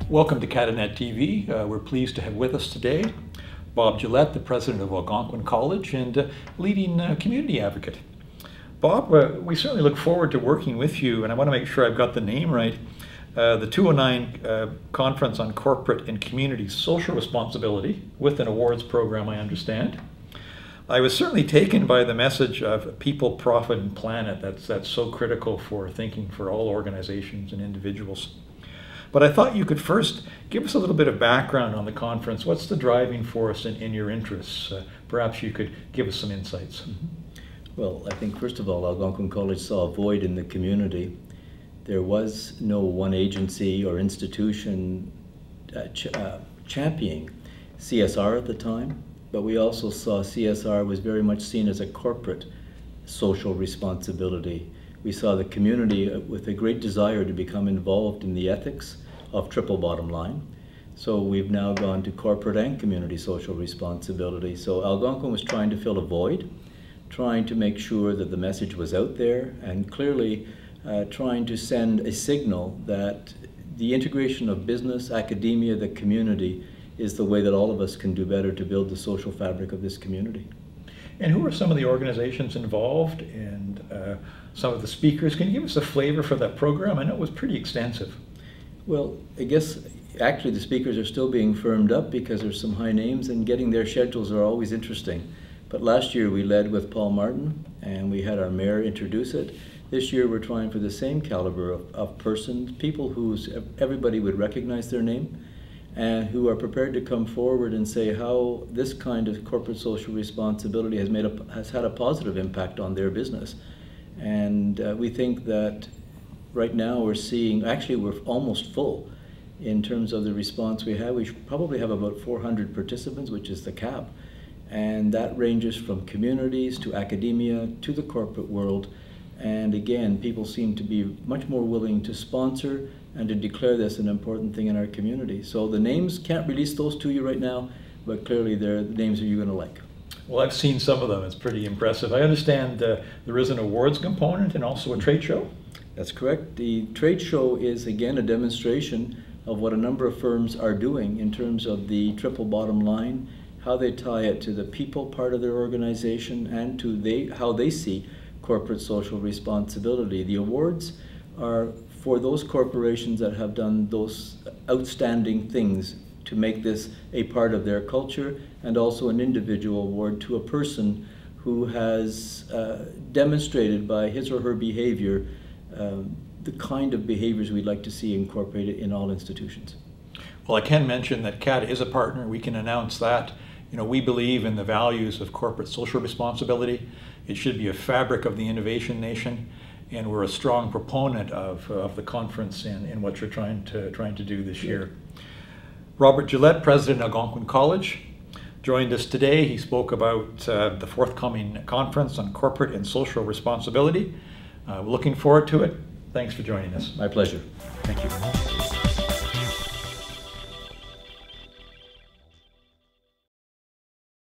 Welcome to CATA TV. We're pleased to have with us today Bob Gillett, the president of Algonquin College and leading community advocate. Bob, we certainly look forward to working with you, and I want to make sure I've got the name right. The 209 Conference on Corporate and Community Social Responsibility, with an awards program, I understand. I was certainly taken by the message of people, profit, and planet. That's so critical for thinking for all organizations and individuals. But I thought you could first give us a little bit of background on the conference. What's the driving force in your interests? Perhaps you could give us some insights. Well, I think first of all, Algonquin College saw a void in the community. There was no one agency or institution championing CSR at the time, but we also saw CSR was very much seen as a corporate social responsibility. We saw the community with a great desire to become involved in the ethics of triple bottom line. So we've now gone to corporate and community social responsibility. So Algonquin was trying to fill a void, trying to make sure that the message was out there, and clearly trying to send a signal that the integration of business, academia, the community is the way that all of us can do better to build the social fabric of this community. And who are some of the organizations involved and some of the speakers? Can you give us a flavor for that program? I know it was pretty extensive. Well, I guess actually the speakers are still being firmed up because there's some high names, and getting their schedules are always interesting. But last year we led with Paul Martin and we had our mayor introduce it. This year we're trying for the same caliber of persons, people whose everybody would recognize their name, and who are prepared to come forward and say how this kind of corporate social responsibility has had a positive impact on their business. And we think that right now we're seeing, actually we're almost full in terms of the response we have. We probably have about 400 participants, which is the cap. And that ranges from communities to academia to the corporate world. And again, people seem to be much more willing to sponsor and to declare this an important thing in our community. So the names, can't release those to you right now, but clearly they're the names that you're going to like. Well, I've seen some of them. It's pretty impressive. I understand there is an awards component and also a trade show. That's correct. The trade show is again a demonstration of what a number of firms are doing in terms of the triple bottom line, how they tie it to the people part of their organization and to how they see corporate social responsibility. The awards are for those corporations that have done those outstanding things to make this a part of their culture, and also an individual award to a person who has demonstrated by his or her behavior the kind of behaviors we'd like to see incorporated in all institutions. Well, I can mention that CATA is a partner. We can announce that. You know, we believe in the values of corporate social responsibility. It should be a fabric of the innovation nation, and we're a strong proponent of the conference and what you're trying to do this year. Robert Gillett, president of Algonquin College, joined us today. He spoke about the forthcoming conference on corporate and social responsibility. We're looking forward to it. Thanks for joining us. My pleasure. Thank you.